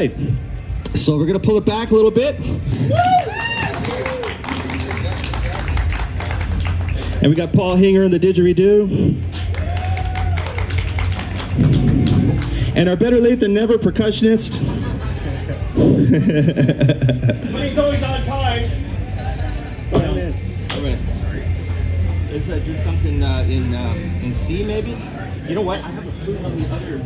right. So we're going to pull it back a little bit. And we got Paul Hinger in the didgeridoo. And our better late than never percussionist. But he's always on time. Is that just something in C maybe? You know what? I have a flute on the other.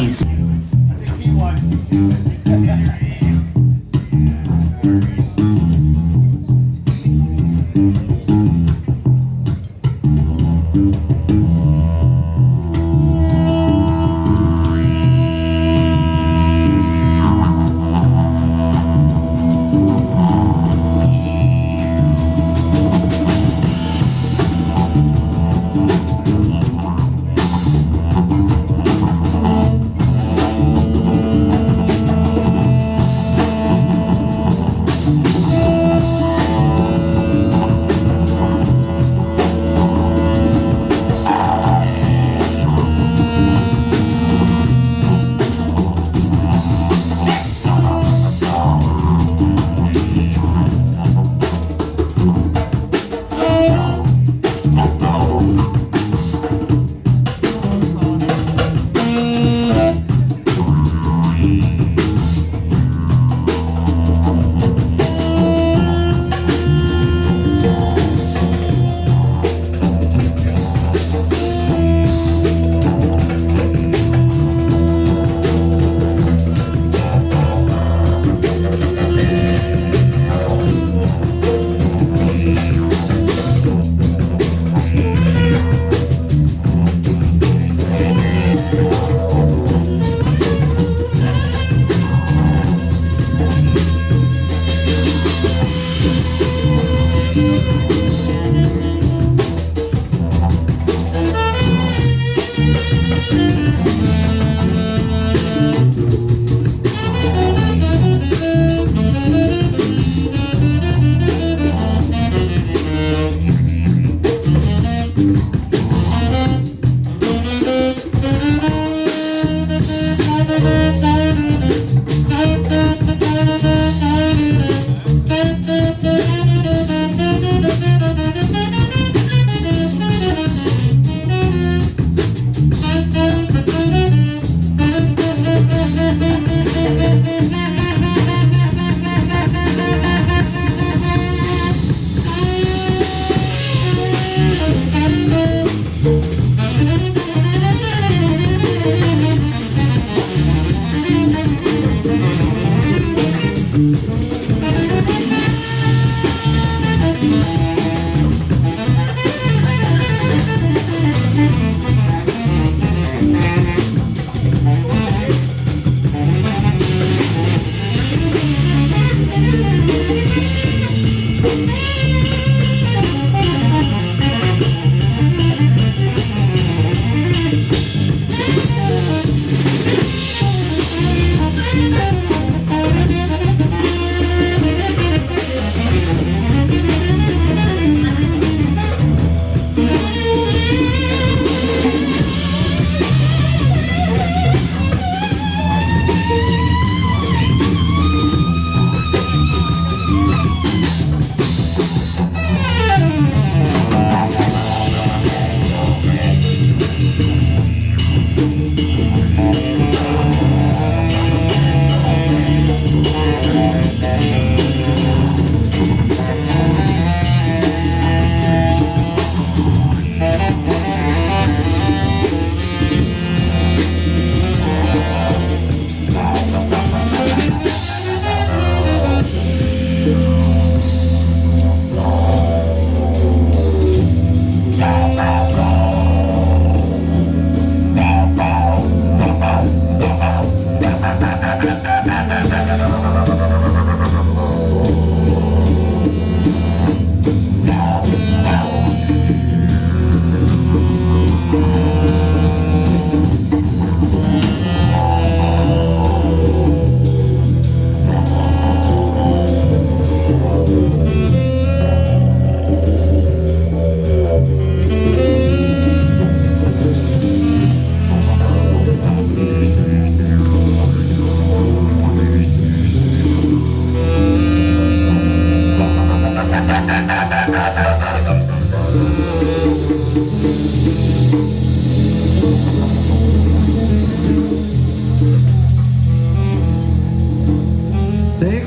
fun. So I think he wants me to.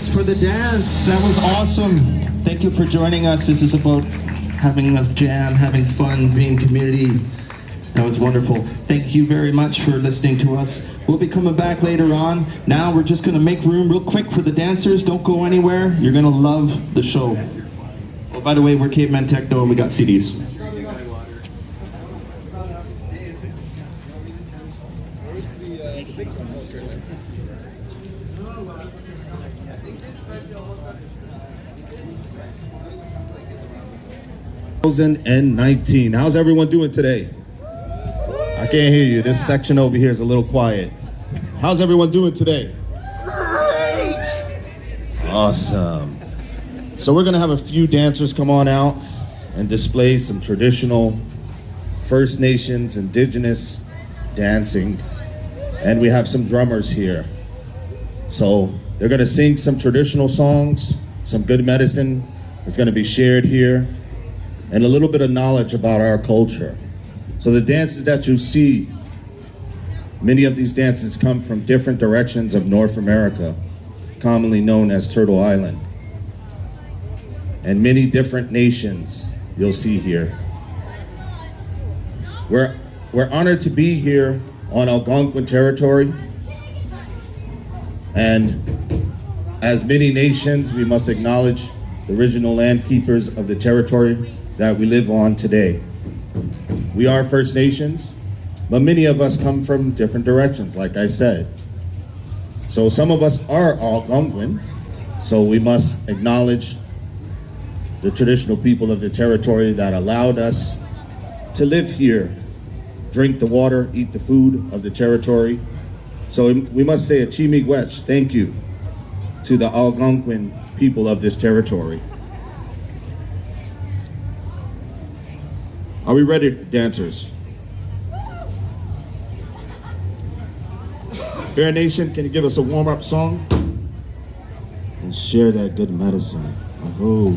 Thanks for the dance. That was awesome. Thank you for joining us. This is about having a jam, having fun, being community. That was wonderful. Thank you very much for listening to us. We'll be coming back later on. Now we're just going to make room real quick for the dancers. Don't go anywhere. You're going to love the show. Oh, by the way, we're Caveman Techno and we got CDs. How's everyone doing today? I can't hear you. This section over here is a little quiet. How's everyone doing today? Great! Awesome. So we're gonna have a few dancers come on out and display some traditional First Nations, Indigenous dancing. And we have some drummers here. So they're gonna sing some traditional songs, some good medicine is gonna be shared here, and a little bit of knowledge about our culture. So the dances that you see, many of these dances come from different directions of North America, commonly known as Turtle Island. And many different nations you'll see here. We're honored to be here on Algonquin territory. And as many nations, we must acknowledge the original land keepers of the territory that we live on today. We are First Nations, but many of us come from different directions, like I said. So some of us are Algonquin, so we must acknowledge the traditional people of the territory that allowed us to live here, drink the water, eat the food of the territory. So we must say a Chimigwech, thank you to the Algonquin people of this territory. Are we ready, dancers? Bear Nation, can you give us a warm-up song? And share that good medicine. Oh.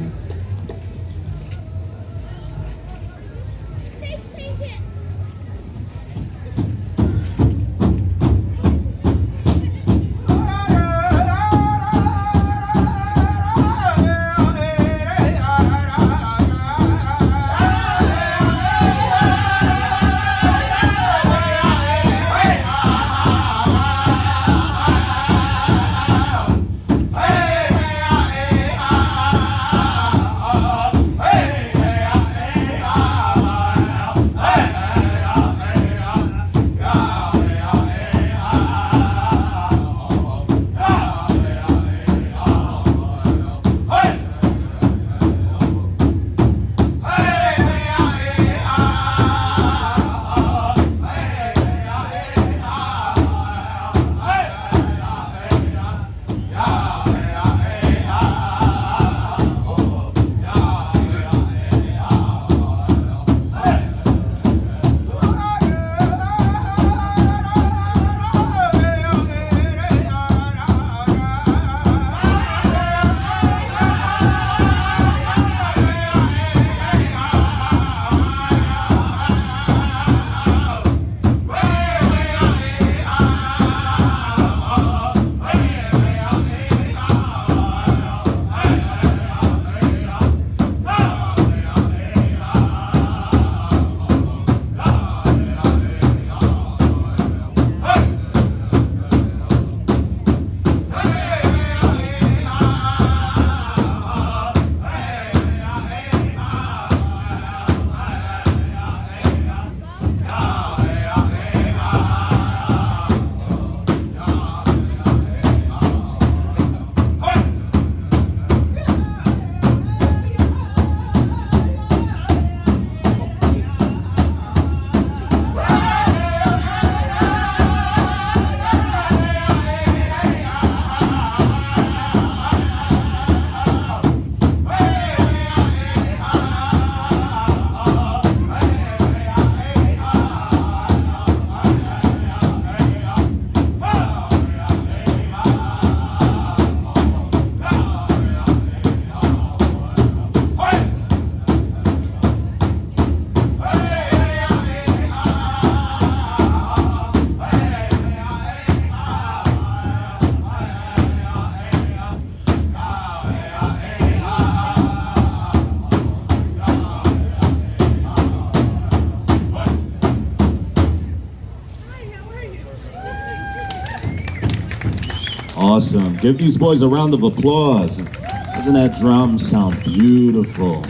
Awesome. Give these boys a round of applause. Doesn't that drum sound beautiful?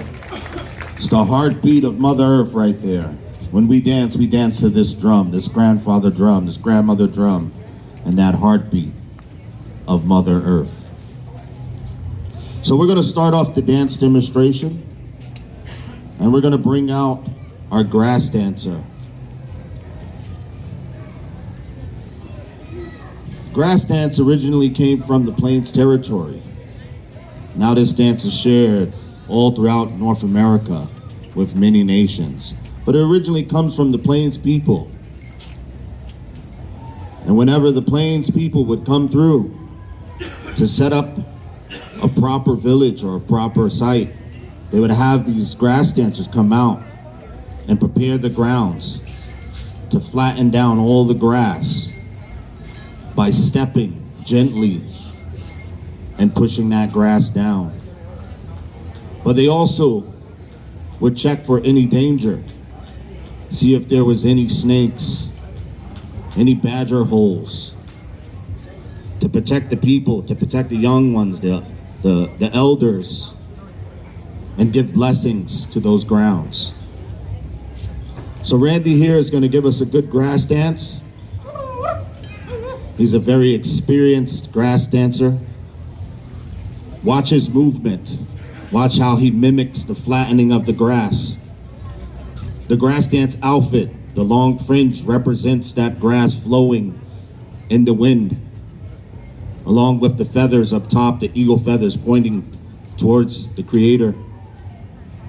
It's the heartbeat of Mother Earth right there. When we dance to this drum, this grandfather drum, this grandmother drum, and that heartbeat of Mother Earth. So we're going to start off the dance demonstration, and we're going to bring out our grass dancer. Grass dance originally came from the Plains Territory. Now this dance is shared all throughout North America with many nations. But it originally comes from the Plains people. And whenever the Plains people would come through to set up a proper village or a proper site, they would have these grass dancers come out and prepare the grounds to flatten down all the grass by stepping gently and pushing that grass down. But they also would check for any danger, see if there was any snakes, any badger holes, to protect the people, to protect the young ones, the elders, and give blessings to those grounds. So Randy here is going to give us a good grass dance. He's a very experienced grass dancer. Watch his movement. Watch how he mimics the flattening of the grass. The grass dance outfit, the long fringe, represents that grass flowing in the wind, along with the feathers up top, the eagle feathers pointing towards the Creator.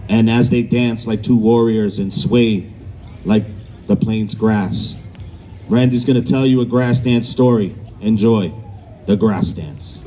And as they dance like two warriors and sway like the plains grass. Randy's gonna tell you a grass dance story. Enjoy the grass dance.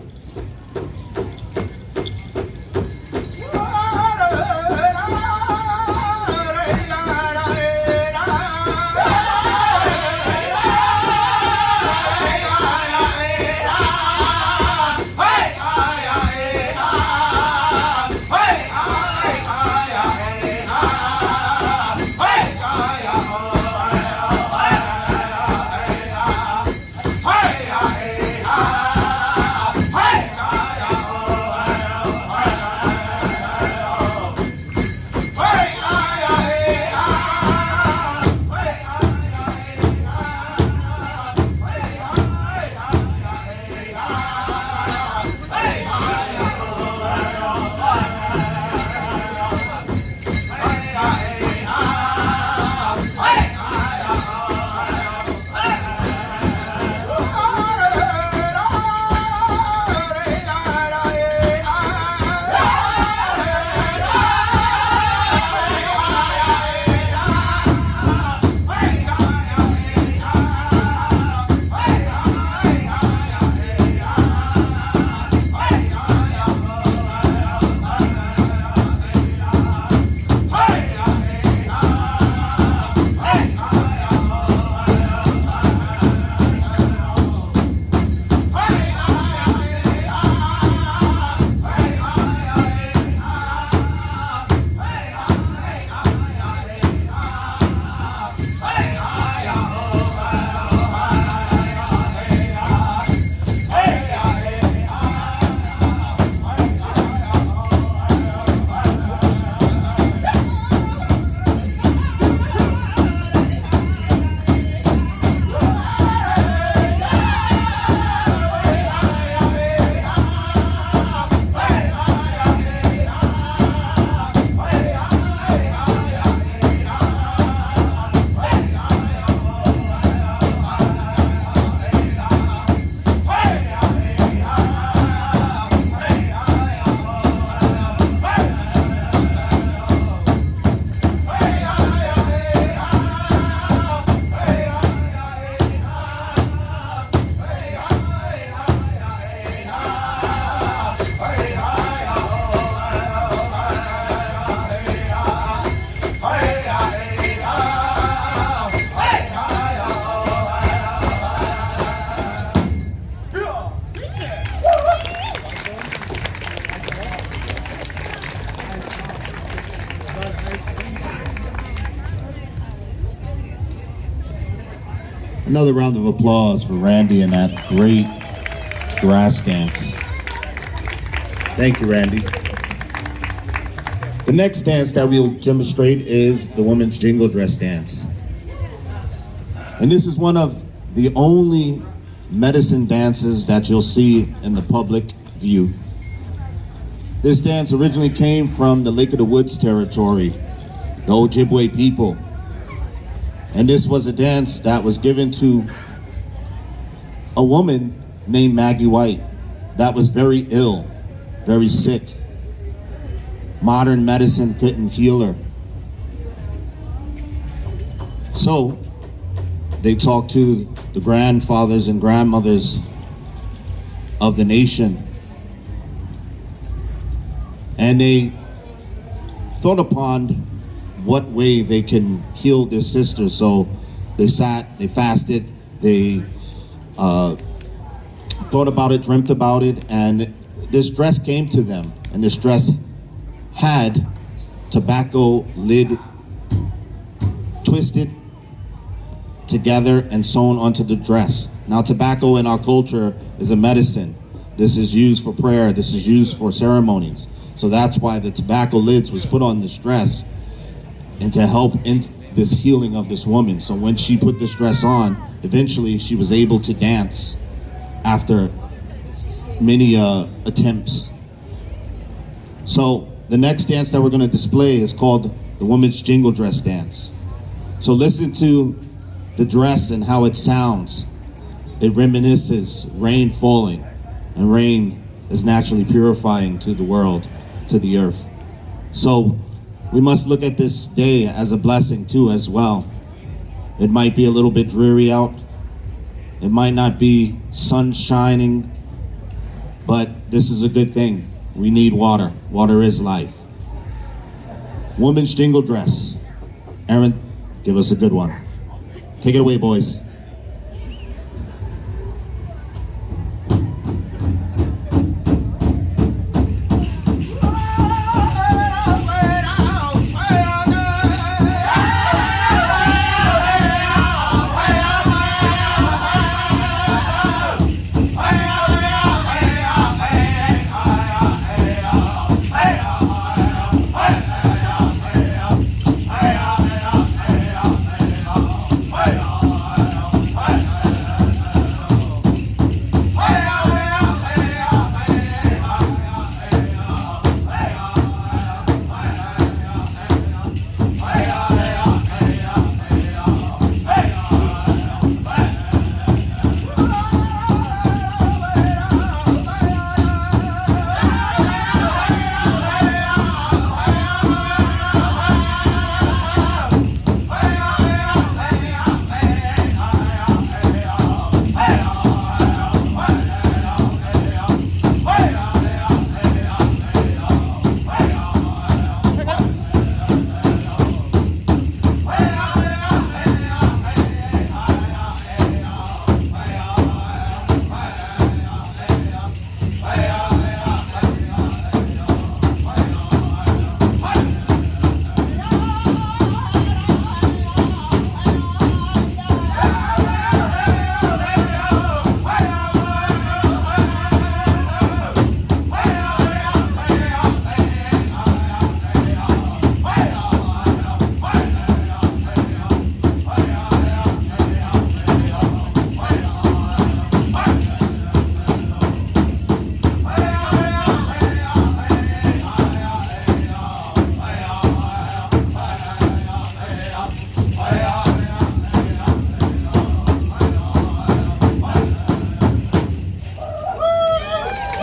Another round of applause for Randy and that great grass dance. Thank you, Randy. The next dance that we'll demonstrate is the women's jingle dress dance. And this is one of the only medicine dances that you'll see in the public view. This dance originally came from the Lake of the Woods territory, the Ojibwe people. And this was a dance that was given to a woman named Maggie White that was very ill, very sick. Modern medicine couldn't heal her. So they talked to the grandfathers and grandmothers of the nation, and they thought upon what way they can heal this sister. So they sat, they fasted, they thought about it, dreamt about it, and this dress came to them. And this dress had tobacco lid twisted together and sewn onto the dress. Now, tobacco in our culture is a medicine. This is used for prayer. This is used for ceremonies. So that's why the tobacco lids was put on this dress, and to help in this healing of this woman. So when she put this dress on, eventually she was able to dance after many attempts. So the next dance that we're going to display is called the women's jingle dress dance. So listen to the dress and how it sounds. It reminisces rain falling, and rain is naturally purifying to the world, to the earth. So we must look at this day as a blessing too as well. It might be a little bit dreary out. It might not be sun shining, but this is a good thing. We need water. Water is life. Woman's jingle dress. Aaron, give us a good one. Take it away, boys.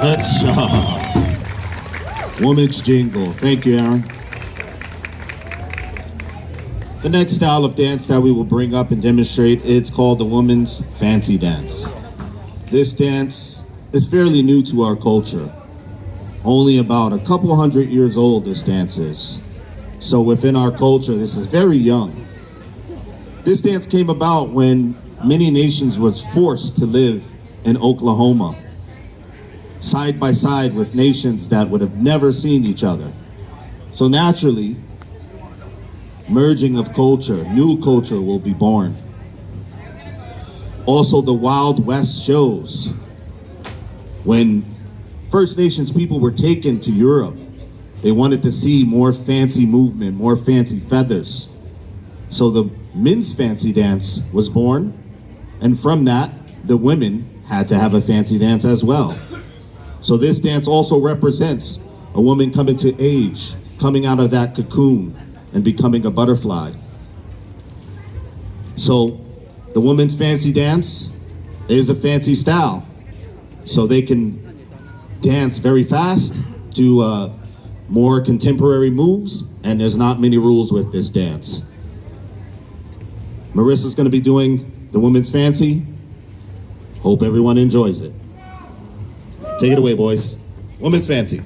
Good job. Woman's jingle. Thank you, Aaron. The next style of dance that we will bring up and demonstrate, it's called the woman's fancy dance. This dance is fairly new to our culture. Only about a couple hundred years old this dance is. So within our culture, this is very young. This dance came about when many nations was forced to live in Oklahoma, side by side with nations that would have never seen each other. So naturally, merging of culture, new culture will be born. Also, the Wild West shows When First Nations people were taken to Europe, they wanted to see more fancy movement, more fancy feathers. So the men's fancy dance was born, and from that, the women had to have a fancy dance as well. So this dance also represents a woman coming to age, coming out of that cocoon and becoming a butterfly. So the woman's fancy dance is a fancy style. So they can dance very fast, do more contemporary moves, and there's not many rules with this dance. Marissa's gonna be doing the women's fancy. Hope everyone enjoys it. Take it away, boys. Women's fancy.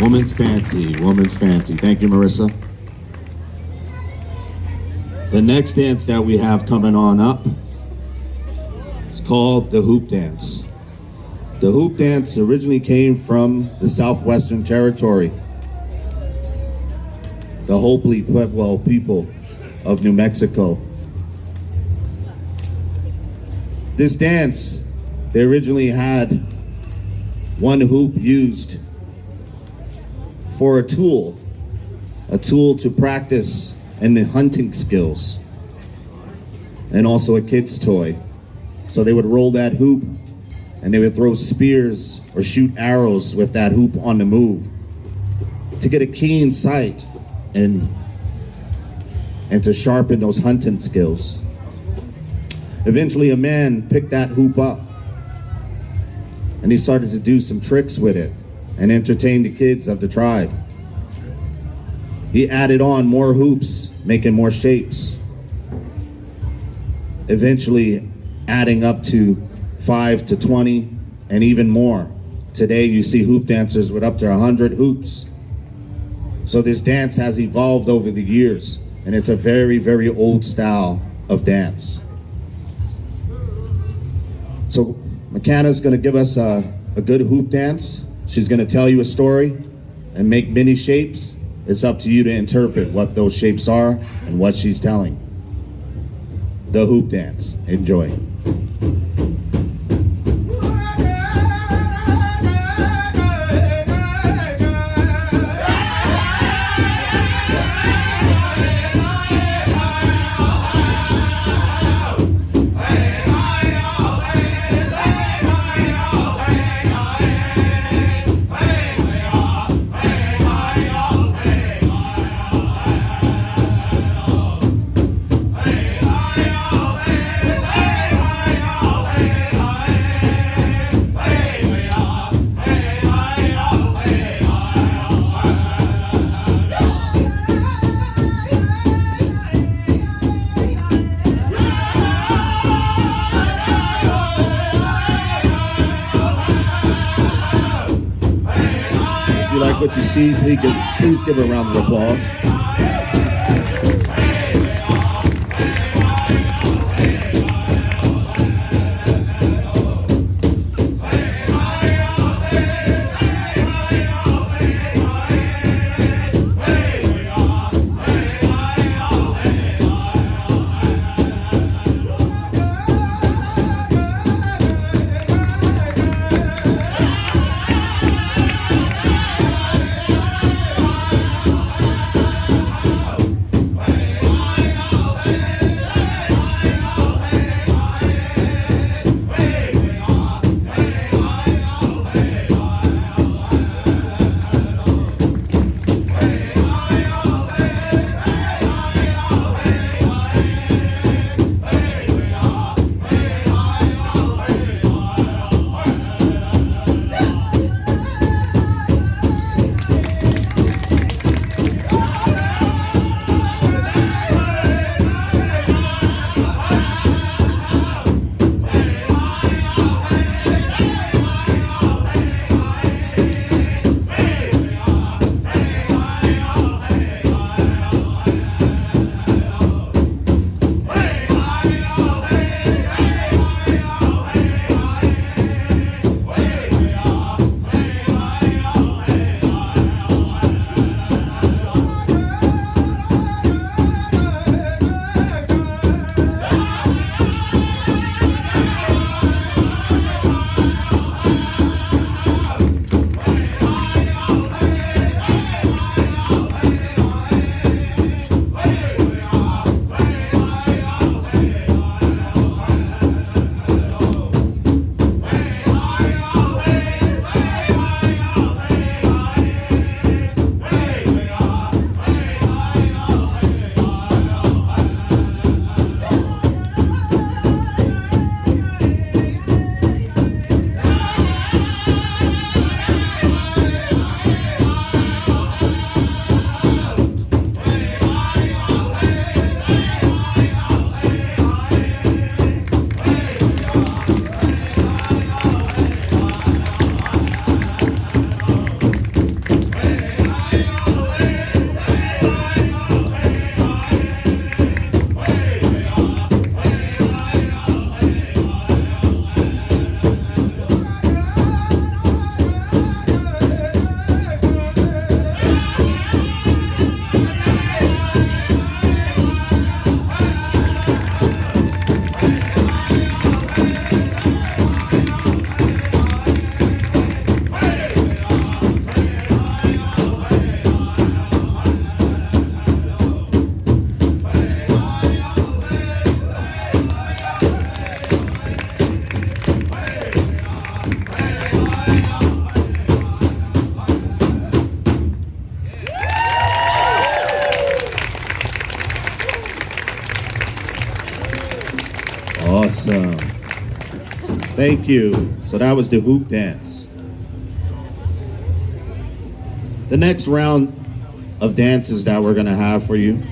Woman's fancy, woman's fancy. Thank you, Marissa. The next dance that we have coming on up is called the hoop dance. The hoop dance originally came from the Southwestern Territory, the Hopi Pueblo people of New Mexico. This dance, they originally had one hoop used for a tool to practice and the hunting skills, and also a kid's toy. So they would roll that hoop and they would throw spears or shoot arrows with that hoop on the move to get a keen sight and to sharpen those hunting skills. Eventually a man picked that hoop up and he started to do some tricks with it and entertain the kids of the tribe. He added on more hoops, making more shapes, eventually adding up to 5 to 20 and even more. Today you see hoop dancers with up to 100 hoops. So this dance has evolved over the years, and it's a very, very old style of dance. So McKenna's gonna give us a good hoop dance. She's gonna tell you a story and make many shapes. It's up to you to interpret what those shapes are and what she's telling. The hoop dance. Enjoy. take what you see. Please give her a round of applause. Awesome. Thank you. So that was the hoop dance. The next round of dances that we're gonna have for you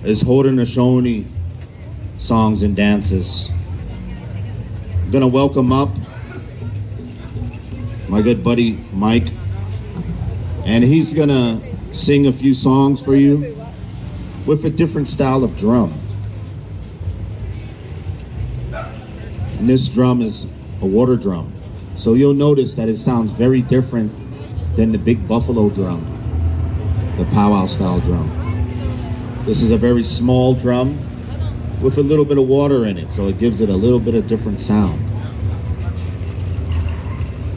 is Haudenosaunee songs and dances. I'm gonna welcome up my good buddy Mike, and he's gonna sing a few songs for you with a different style of drum. And this drum is a water drum, so you'll notice that it sounds very different than the big buffalo drum, the powwow style drum. This is a very small drum with a little bit of water in it, so it gives it a little bit of different sound.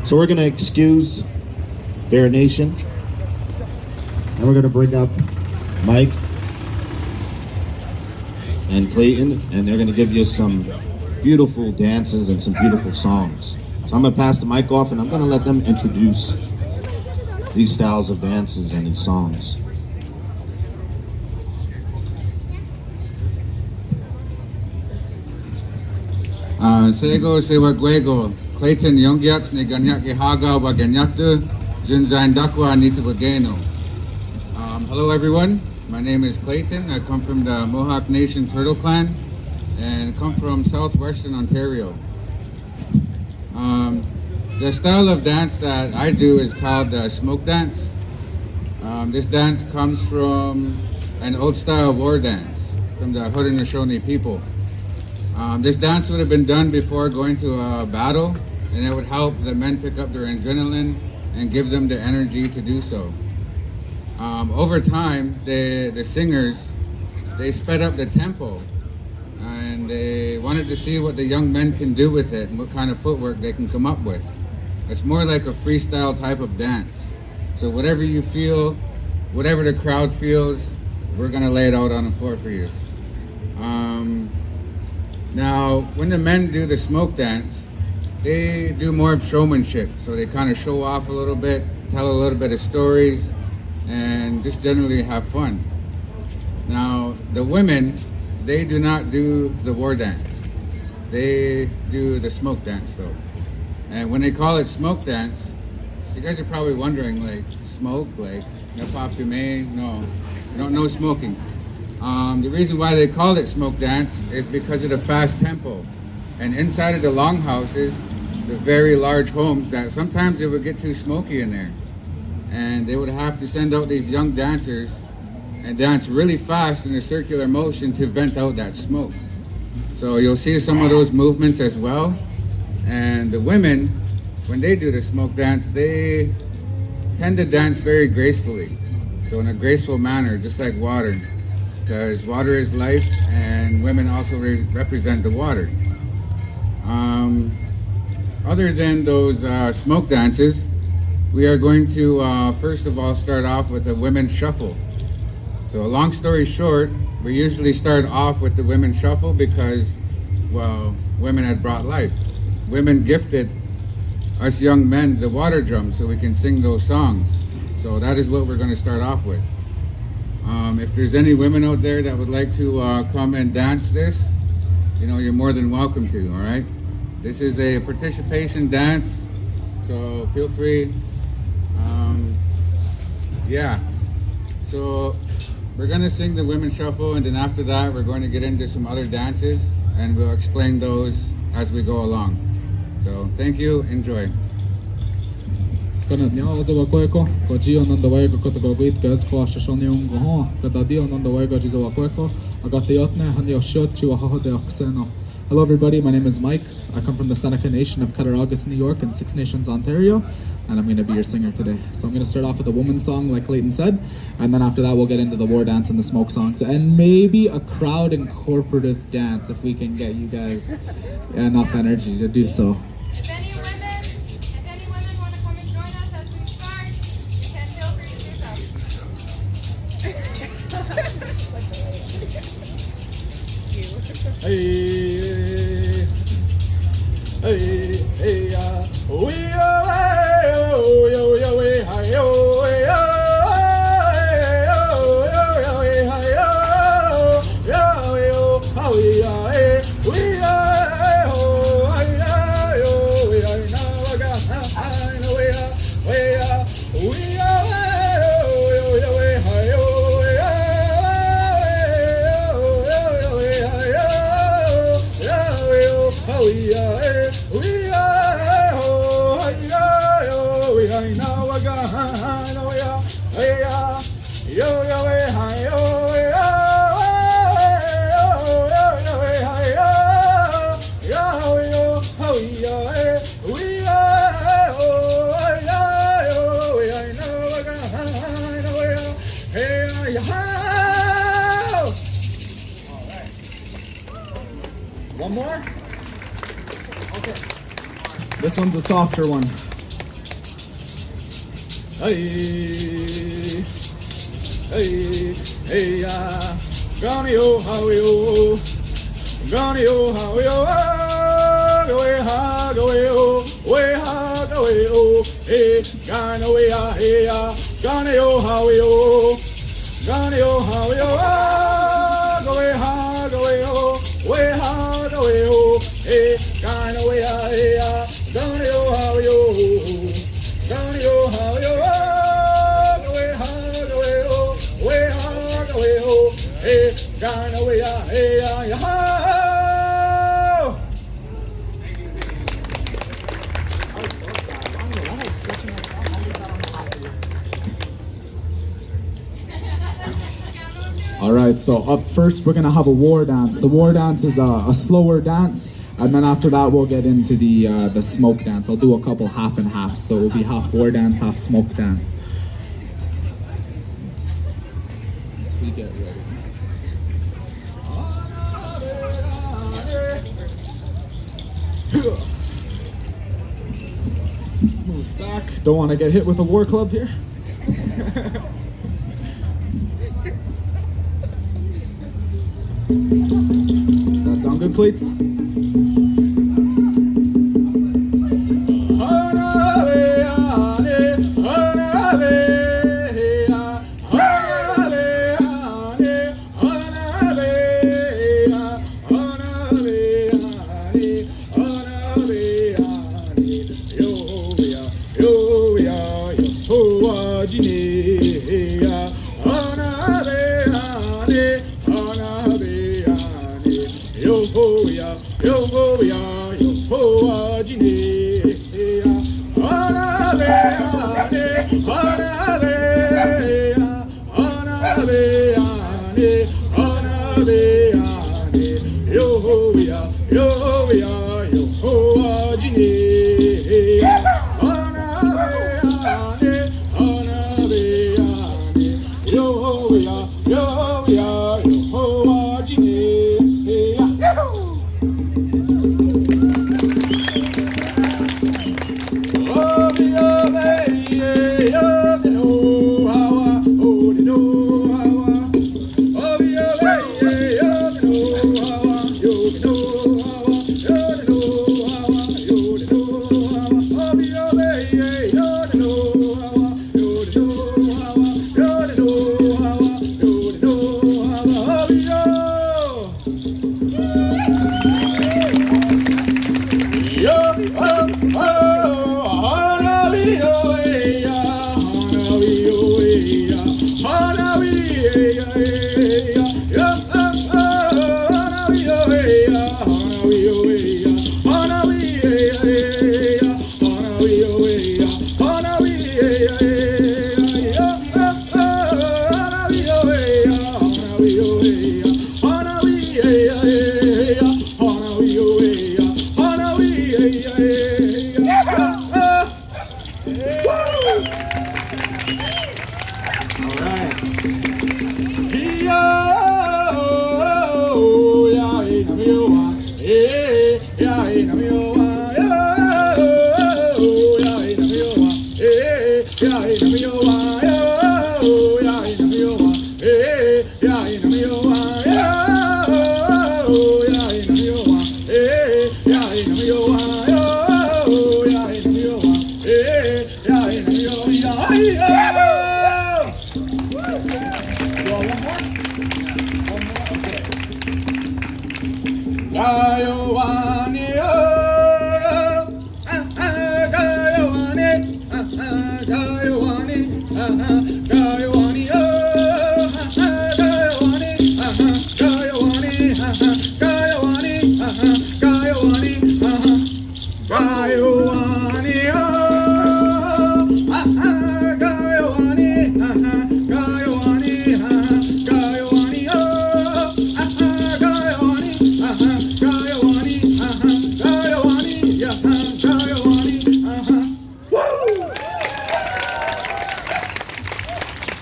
So we're gonna excuse Bear Nation, and we're gonna bring up Mike and Clayton, and they're gonna give you some beautiful dances and some beautiful songs. So I'm gonna pass the mic off, and I'm gonna let them introduce these styles of dances and these songs. Sego sewa gwego, Clayton Yongyats ni ganyak haga wa ganyatu, Junzain dakwa nitu bageno. Hello everyone, my name is Clayton. I come from the Mohawk Nation Turtle Clan and come from southwestern Ontario. The style of dance that I do is called smoke dance. This dance comes from an old style war dance from the Haudenosaunee people. This dance would have been done before going to a battle, and it would help the men pick up their adrenaline and give them the energy to do so. Over time, the singers, they sped up the tempo, and they wanted to see what the young men can do with it and what kind of footwork they can come up with. It's more like a freestyle type of dance. So whatever you feel, whatever the crowd feels, we're gonna lay it out on the floor for you. Now, when the men do the smoke dance, they do more of showmanship. So they kind of show off a little bit, tell a little bit of stories, and just generally have fun. Now, the women, they do not do the war dance. They do the smoke dance though. And when they call it smoke dance, you guys are probably wondering, like, smoke, like, no parfumé? No, you don't know smoking. The reason why they called it smoke dance is because of the fast tempo. And inside of the longhouses, the very large homes, that sometimes it would get too smoky in there. And they would have to send out these young dancers and dance really fast in a circular motion to vent out that smoke. So you'll see some of those movements as well. And the women, when they do the smoke dance, they tend to dance very gracefully. So in a graceful manner, just like water. Because water is life, and women also represent the water. Other than those smoke dances, we are going to first of all start off with a women's shuffle. So long story short, we usually start off with the women's shuffle because, well, women had brought life. Women gifted us young men the water drum so we can sing those songs. So that is what we're going to start off with. If there's any women out there that would like to come and dance this, you know, you're more than welcome to, all right? This is a participation dance, so feel free. Yeah, so we're gonna sing the women's shuffle, and then after that, we're going to get into some other dances, and we'll explain those as we go along. So thank you, enjoy. Skanat nyawa zawa kweko, ko jio nanda waigo koto go wit gaz ko shashoni ungo ho, kada dio nanda waigo jizawa kweko, agate yotne hani oshot chu ahode akseno. Hello everybody, my name is Mike. I come from the Seneca Nation of Cattaraugus, New York, and Six Nations, Ontario, and I'm going to be your singer today. So I'm going to start off with a woman's song, like Clayton said, and then after that we'll get into the war dance and the smoke songs, and maybe a crowd incorporative dance if we can get you guys enough energy to do so. If any women want to come and join us as we start, you can feel free to do so. Hey, hey, we are, yo, yo, we are, yo, we One more? Okay. This one's a softer one. Hey, hey, hey, Goni oh how yo, Goni oh how yo, go away oh, hey, gone away hey Goni oh how yo, Goni oh how yo, go away oh, way oh, hey, gone away hey, Goni oh how yo, Goni oh how yo, go away oh, hey, gone away hey, so up first we're gonna have a war dance. The war dance is a slower dance, and then after that we'll get into the smoke dance. I'll do a couple half and half, so it'll be half war dance, half smoke dance. As we get ready. Let's move back. Don't want to get hit with a war club here. Does that sound good, plates?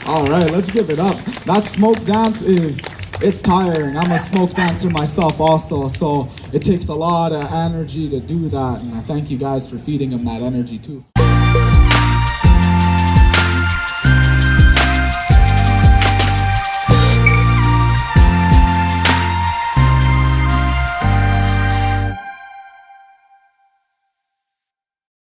Alright, let's give it up. That smoke dance it's tiring. I'm a smoke dancer myself also, so it takes a lot of energy to do that, and I thank you guys for feeding them that energy too.